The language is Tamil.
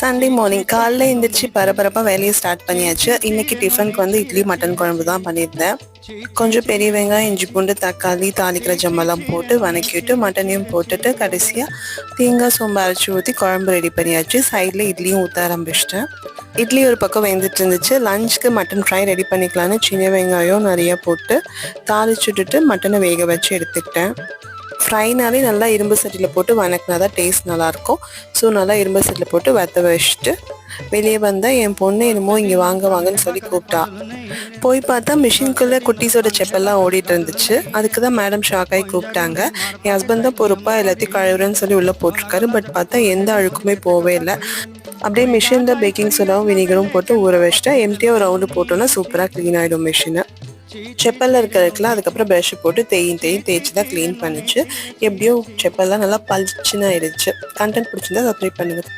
சண்டே மார்னிங் காலைல எந்திரிச்சு பரபரப்பாக வேலையை ஸ்டார்ட் பண்ணியாச்சு. இன்னைக்கு டிஃபனுக்கு வந்து இட்லி மட்டன் குழம்பு தான் பண்ணியிருந்தேன். கொஞ்சம் பெரிய வெங்காயம், இஞ்சி பூண்டு, தக்காளி, தாளிக்கிற ஜம்மெல்லாம் போட்டு வதக்கிட்டு மட்டனையும் போட்டுட்டு கடைசியாக தேங்காய் சோம்பு அரைச்சி ஊற்றி குழம்பு ரெடி பண்ணியாச்சு. சைடில் இட்லியும் ஊற்ற ஆரம்பிச்சிட்டேன். இட்லி ஒரு பக்கம் வெந்துட்டு இருந்துச்சு. லஞ்சுக்கு மட்டன் ஃப்ரை ரெடி பண்ணிக்கலான்னு சின்ன வெங்காயம் நிறைய போட்டு தாளிச்சுட்டுட்டு மட்டனை வேக வச்சு எடுத்துக்கிட்டேன். ஃப்ரைனாலே நல்லா இரும்பு சட்டியில் போட்டு வதக்கினா தான் டேஸ்ட் நல்லாயிருக்கும். ஸோ நல்லா இரும்பு சட்டியில் போட்டு வற்ற வச்சுட்டு வெளியே வந்தால் என் பொண்ணு என்னமோ இங்கே வாங்க வாங்கன்னு சொல்லி கூப்பிட்டா. போய் பார்த்தா மிஷின்குள்ளே குட்டீஸோட செப்பல்லாம் ஓடிட்டு இருந்துச்சு. அதுக்கு தான் மேடம் ஷாக்காகி கூப்பிட்டாங்க. என் ஹஸ்பண்ட் தான் பொறுப்பாக எல்லாத்தையும் கழுவுறேன்னு சொல்லி உள்ளே போட்டிருக்காரு. பட் பார்த்தா எந்த அழுக்குமே போவே இல்லை. அப்படியே மிஷினில் பேக்கிங் சோடாவும் வினிகரும் போட்டு ஊற வச்சுட்டா எம்டியாக ஒரு ரவுண்டு போட்டோன்னா சூப்பராக க்ளீன் ஆகிடும் மிஷினை. செப்பலில் இருக்கிறதுக்குலாம் அதுக்கப்புறம் ப்ரஷ் போட்டு தேய்ச்சி தான் க்ளீன் பண்ணிச்சு. எப்படியோ செப்பல்லாம் நல்லா பளிச்சுன்னு ஆயிடுச்சு. கண்டென்ட் பிடிச்சிருந்தா சப்ஸ்கிரைப் பண்ணுங்கள்.